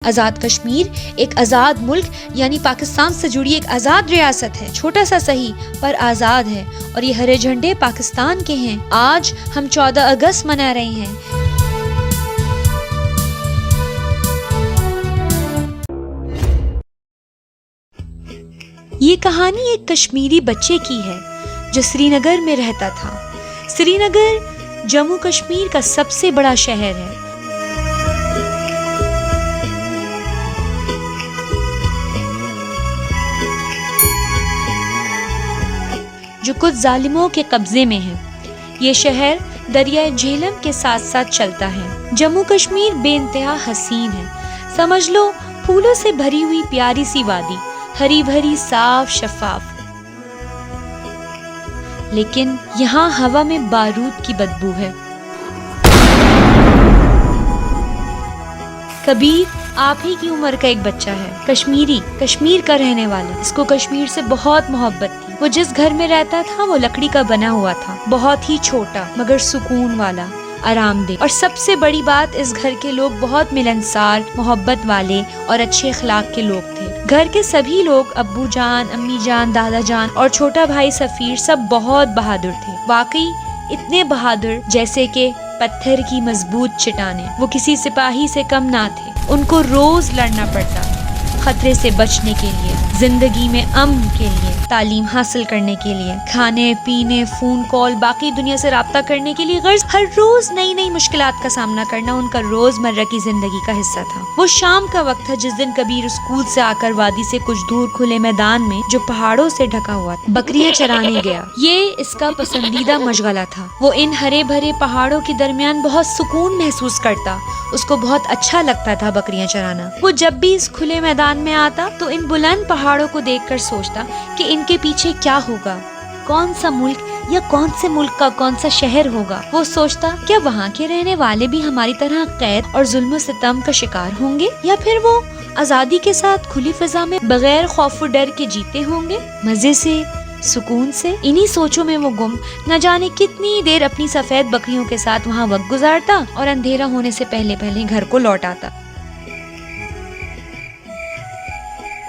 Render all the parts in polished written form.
آزاد کشمیر ایک آزاد ملک یعنی پاکستان سے جڑی ایک آزاد ریاست ہے، چھوٹا سا صحیح پر آزاد ہے، اور یہ ہرے جھنڈے پاکستان کے ہیں۔ آج ہم 14 اگست منا رہے ہیں۔ یہ کہانی ایک کشمیری بچے کی ہے جو سری نگر میں رہتا تھا۔ سری نگر جموں کشمیر کا سب سے بڑا شہر ہے۔ جو کچھ ظالموں کے قبضے میں ہے۔ یہ شہر دریائے جہلم کے ساتھ ساتھ چلتا ہے۔ جموں کشمیر بے انتہا حسین ہے۔ سمجھ لو پھولوں سے بھری ہوئی پیاری سی وادی، ہری بھری صاف شفاف، لیکن یہاں ہوا میں بارود کی بدبو ہے۔ کبیر آپ ہی کی عمر کا ایک بچہ ہے، کشمیر کا رہنے والا۔ اس کو کشمیر سے بہت محبت تھی۔ وہ جس گھر میں رہتا تھا وہ لکڑی کا بنا ہوا تھا، بہت ہی چھوٹا مگر سکون والا، آرام دہ۔ اور سب سے بڑی بات، اس گھر کے لوگ بہت ملنسار، محبت والے اور اچھے اخلاق کے لوگ تھے۔ گھر کے سبھی لوگ، ابو جان، امی جان، دادا جان اور چھوٹا بھائی سفیر، سب بہت بہادر تھے۔ واقعی اتنے بہادر جیسے کہ پتھر کی مضبوط چٹانیں۔ وہ کسی سپاہی سے کم نہ تھے۔ ان کو روز لڑنا پڑتا، خطرے سے بچنے کے لیے، زندگی میں امن کے لیے، تعلیم حاصل کرنے کے لیے، کھانے پینے، فون کال، باقی دنیا سے رابطہ کرنے کے لیے، غرض ہر روز نئی نئی مشکلات کا سامنا کرنا ان کا روزمرہ کی زندگی کا حصہ تھا۔ وہ شام کا وقت تھا جس دن کبیر اسکول سے آ کر وادی سے کچھ دور کھلے میدان میں، جو پہاڑوں سے ڈھکا ہوا تھا، بکریاں چرانے گیا۔ یہ اس کا پسندیدہ مشغلہ تھا۔ وہ ان ہرے بھرے پہاڑوں کے درمیان بہت سکون محسوس کرتا۔ اس کو بہت اچھا لگتا تھا بکریاں چرانا۔ وہ جب بھی اس کھلے میدان میں آتا تو ان بلند پہاڑوں کو دیکھ کر سوچتا کہ ان کے پیچھے کیا ہوگا، کون سا ملک یا کون سے ملک کا کون سا شہر ہوگا۔ وہ سوچتا کیا وہاں کے رہنے والے بھی ہماری طرح قید اور ظلم و ستم کا شکار ہوں گے، یا پھر وہ آزادی کے ساتھ کھلی فضا میں بغیر خوف و ڈر کے جیتے ہوں گے، مزے سے، سکون سے۔ انہی سوچوں میں وہ گم نہ جانے کتنی دیر اپنی سفید بکریوں کے ساتھ وہاں وقت گزارتا اور اندھیرا ہونے سے پہلے گھر کو لوٹ آتا۔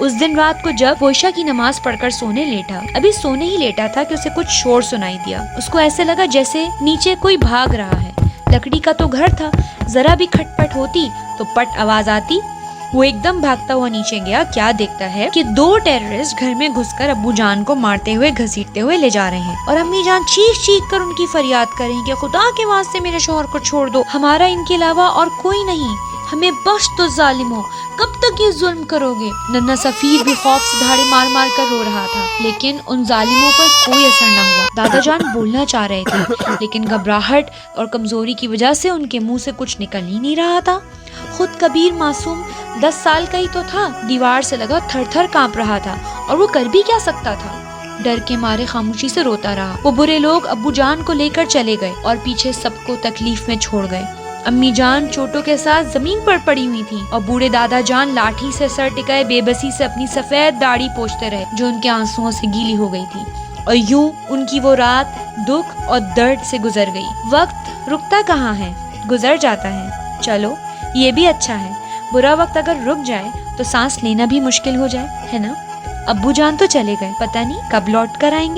اس دن رات کو جب وہ عشاء کی نماز پڑھ کر سونے ہی لیٹا تھا کہ اسے کچھ شور سنائی دیا۔ اس کو ایسے لگا جیسے نیچے کوئی بھاگ رہا ہے۔ لکڑی کا تو گھر تھا، ذرا بھی کھٹ پٹ ہوتی تو پٹ آواز آتی۔ وہ ایک دم بھاگتا ہوا نیچے گیا۔ کیا دیکھتا ہے کہ 2 ٹیررسٹ گھر میں گھس کر ابو جان کو مارتے ہوئے گھسیٹتے ہوئے لے جا رہے ہیں، اور امی جان چیخ کر ان کی فریاد کر رہی ہیں کہ خدا کے واسطے میرے شوہر کو چھوڑ دو، ہمارا ان کے علاوہ اور کوئی نہیں، ہمیں بخش دو ظالموں، کب تک یہ ظلم کرو گے۔ ننا سفیر بھی خوف سے دھاڑے مار کر رو رہا تھا، لیکن ان ظالموں پر کوئی اثر نہ ہوا۔ دادا جان بولنا چاہ رہے تھے، لیکن گھبراہٹ اور کمزوری کی وجہ سے ان کے منہ سے کچھ نکل ہی نہیں رہا تھا۔ خود کبیر معصوم 10 سال کا ہی تو تھا، دیوار سے لگا تھر تھر کانپ رہا تھا، اور وہ کر بھی کیا سکتا تھا؟ ڈر کے مارے خاموشی سے روتا رہا۔ وہ برے لوگ ابو جان کو لے کر چلے گئے اور پیچھے سب کو تکلیف میں چھوڑ گئے۔ امی جان چوٹوں کے ساتھ زمین پر پڑی ہوئی تھی، اور بوڑھے دادا جان لاٹھی سے سر ٹکائے بے بسی سے اپنی سفید داڑھی پوچھتے رہے جو ان کے آنسوؤں سے گیلی ہو گئی تھی۔ اور یوں ان کی وہ رات دکھ اور درد سے گزر گئی۔ وقت رکتا کہاں ہے، گزر جاتا ہے۔ چلو یہ بھی اچھا ہے، برا وقت اگر رک جائے تو سانس لینا بھی مشکل ہو جائے، ہے نا؟ ابو جان تو چلے گئے، پتہ نہیں کب لوٹ کر آئیں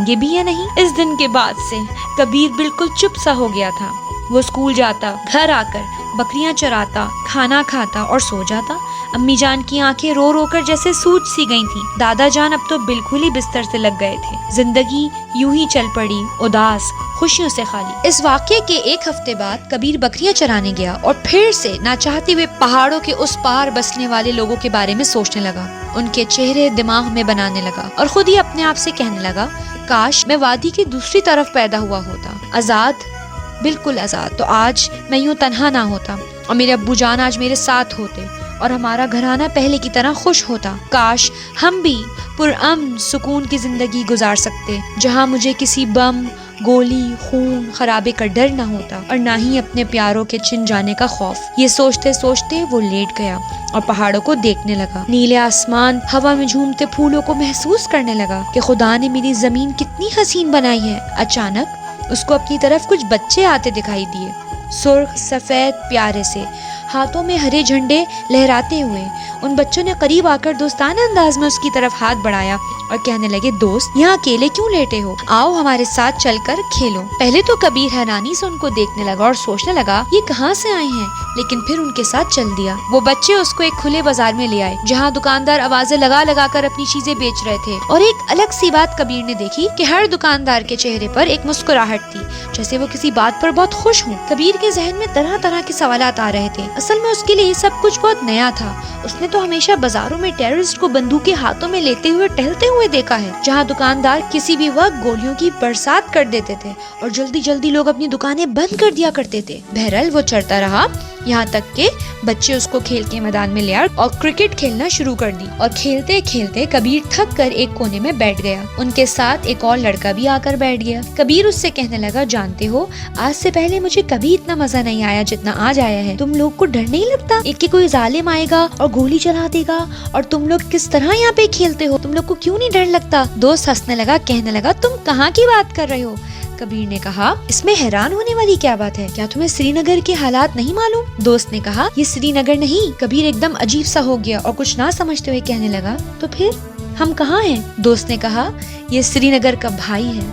گے بھی یا نہیں۔ اس دن کے بعد سے کبیر بالکل چپ سا ہو گیا تھا۔ وہ اسکول جاتا، گھر آ کر بکریاں چراتا، کھانا کھاتا اور سو جاتا۔ امی جان کی آنکھیں رو رو کر جیسے سوج سی گئی تھیں۔ دادا جان اب تو بالکل ہی بستر سے لگ گئے تھے۔ زندگی یوں ہی چل پڑی، اداس، خوشیوں سے خالی۔ اس واقعے کے 1 ہفتے بعد کبیر بکریاں چرانے گیا اور پھر سے نہ چاہتے ہوئے پہاڑوں کے اس پار بسنے والے لوگوں کے بارے میں سوچنے لگا۔ ان کے چہرے دماغ میں بنانے لگا اور خود ہی اپنے آپ سے کہنے لگا، کاش میں وادی کی دوسری طرف پیدا ہوا ہوتا، آزاد، بالکل آزاد، تو آج میں یوں تنہا نہ ہوتا، اور میرے ابو جان آج میرے ساتھ ہوتے، اور ہمارا گھرانہ پہلے کی طرح خوش ہوتا۔ کاش ہم بھی پرامن سکون کی زندگی گزار سکتے، جہاں مجھے کسی بم، گولی، خون، خرابے کا ڈر نہ ہوتا، اور نہ ہی اپنے پیاروں کے چھن جانے کا خوف۔ یہ سوچتے سوچتے وہ لیٹ گیا اور پہاڑوں کو دیکھنے لگا، نیلے آسمان، ہوا میں جھومتے پھولوں کو محسوس کرنے لگا کہ خدا نے میری زمین کتنی حسین بنائی ہے۔ اچانک اس کو اپنی طرف کچھ بچے آتے دکھائی دیے، سرخ سفید پیارے سے، ہاتھوں میں ہرے جھنڈے لہراتے ہوئے۔ ان بچوں نے قریب آ کر دوستانہ انداز میں اس کی طرف ہاتھ بڑھایا اور کہنے لگے، دوست یہاں اکیلے کیوں لیٹے ہو؟ آؤ ہمارے ساتھ چل کر کھیلو۔ پہلے تو کبیر حیرانی سے ان کو دیکھنے لگا اور سوچنے لگا یہ کہاں سے آئے ہیں، لیکن پھر ان کے ساتھ چل دیا۔ وہ بچے اس کو ایک کھلے بازار میں لے آئے جہاں دکاندار آوازیں لگا لگا کر اپنی چیزیں بیچ رہے تھے، اور ایک الگ سی بات کبیر نے دیکھی کہ ہر دکاندار کے چہرے پر ایک مسکراہٹ تھی، جیسے وہ کسی بات پر بہت خوش ہوں۔ کبیر کے ذہن میں طرح طرح کے سوالات آ رہے تھے۔ اصل میں اس کے لیے یہ سب کچھ بہت نیا تھا۔ اس نے تو ہمیشہ بازاروں میں ٹیررسٹ کو بندوقیں ہاتھوں میں لیتے ہوئے ٹہلتے ہوئے دیکھا ہے، جہاں دکاندار کسی بھی وقت گولیوں کی برسات کر دیتے تھے اور جلدی جلدی لوگ اپنی دکانیں بند کر دیا کرتے تھے۔ بہرحال وہ چڑھتا رہا یہاں تک کہ بچے اس کو کھیل کے میدان میں لے آئے اور کرکٹ کھیلنا شروع کر دی، اور کھیلتے کھیلتے کبیر تھک کر ایک کونے میں بیٹھ گیا۔ ان کے ساتھ ایک اور لڑکا بھی آ کر بیٹھ گیا۔ کبیر اس سے کہنے لگا، جانتے ہو آج سے پہلے مجھے کبھی اتنا مزہ نہیں آیا جتنا آج آیا ہے۔ تم لوگ کو ڈر نہیں لگتا ایک کہ کوئی ظالم آئے گا اور گولی چلا دے گا، اور تم لوگ کس طرح یہاں پہ کھیلتے ہو؟ تم لوگ کو کیوں نہیں ڈر لگتا؟ دوست ہنسنے لگا، کہنے لگا، تم کہاں کی بات کر رہے ہو؟ کبیر نے کہا، اس میں حیران ہونے والی کیا بات ہے؟ کیا تمہیں سری نگر کے حالات نہیں معلوم؟ دوست نے کہا، یہ سری نگر نہیں۔ کبیر ایک دم عجیب سا ہو گیا اور کچھ نہ سمجھتے ہوئے کہنے لگا، تو پھر ہم کہاں ہیں؟ دوست نے کہا، یہ سری نگر کا بھائی ہے۔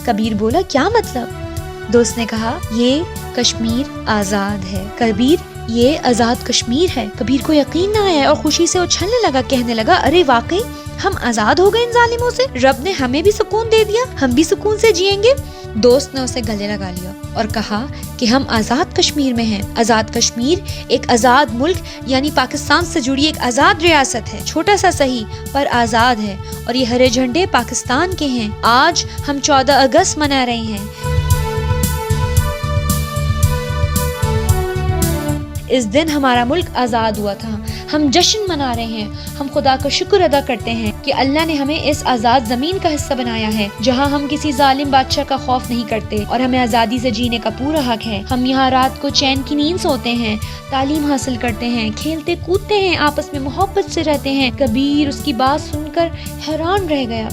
کبیر بولا، کیا مطلب؟ دوست نے کہا، یہ کشمیر آزاد ہے۔ کبیر، یہ آزاد کشمیر ہے۔ کبیر کو یقین نہ آیا اور خوشی سے اچھلنے لگا، کہنے لگا، ارے واقعی ہم آزاد ہو گئے ان ظالموں سے، رب نے ہمیں بھی سکون دے دیا، ہم بھی سکون سے جئیں گے۔ دوست نے اسے گلے لگا لیا اور کہا کہ ہم آزاد کشمیر میں ہیں۔ آزاد کشمیر ایک آزاد ملک یعنی پاکستان سے جڑی ایک آزاد ریاست ہے، چھوٹا سا صحیح پر آزاد ہے، اور یہ ہرے جھنڈے پاکستان کے ہیں۔ آج ہم 14 اگست منا رہے ہیں۔ اس دن ہمارا ملک آزاد ہوا تھا، ہم جشن منا رہے ہیں۔ ہم خدا کا شکر ادا کرتے ہیں کہ اللہ نے ہمیں اس آزاد زمین کا حصہ بنایا ہے جہاں ہم کسی ظالم بادشاہ کا خوف نہیں کرتے، اور ہمیں آزادی سے جینے کا پورا حق ہے۔ ہم یہاں رات کو چین کی نیند سوتے ہیں، تعلیم حاصل کرتے ہیں، کھیلتے کودتے ہیں، آپس میں محبت سے رہتے ہیں۔ کبیر اس کی بات سن کر حیران رہ گیا۔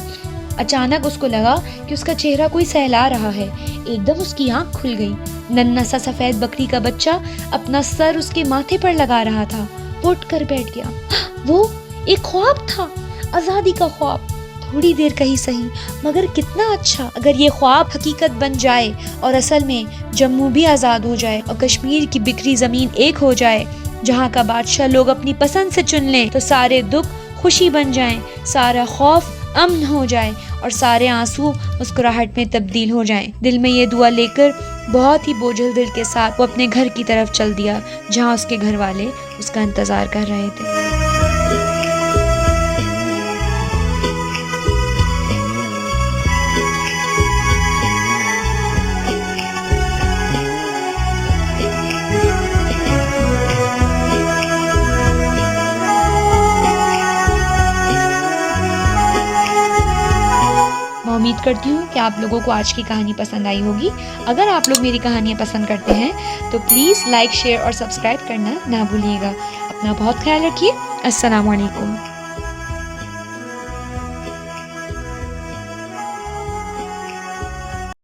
اچانک اس کو لگا کہ اس کا چہرہ کوئی سہلا رہا ہے۔ ایک دم اس کی آنکھ کھل گئی۔ ننھا سا سفید بکری کا بچہ اپنا سر اس کے ماتھے پر لگا رہا تھا۔ وہ اٹھ کر بیٹھ گیا۔ وہ ایک خواب تھا، آزادی کا خواب۔ تھوڑی دیر کہیں صحیح، مگر کتنا اچھا اگر یہ خواب حقیقت بن جائے اور اصل میں جموں بھی آزاد ہو جائے اور کشمیر کی بکھری زمین ایک ہو جائے، جہاں کا بادشاہ لوگ اپنی پسند سے چن لیں، تو سارے دکھ خوشی بن جائیں، سارا خوف امن ہو جائے، اور سارے آنسو مسکراہٹ میں تبدیل ہو جائیں۔ دل میں یہ دعا لے کر بہت ہی بوجھل دل کے ساتھ وہ اپنے گھر کی طرف چل دیا، جہاں اس کے گھر والے اس کا انتظار کر رہے تھے۔ میں امید کرتی ہوں کہ آپ لوگوں کو آج کی کہانی پسند آئی ہوگی۔ اگر آپ لوگ میری کہانیاں پسند کرتے ہیں تو پلیز لائک، شیئر اور سبسکرائب کرنا نہ بھولیے گا۔ اپنا بہت خیال رکھیے۔ السلام علیکم۔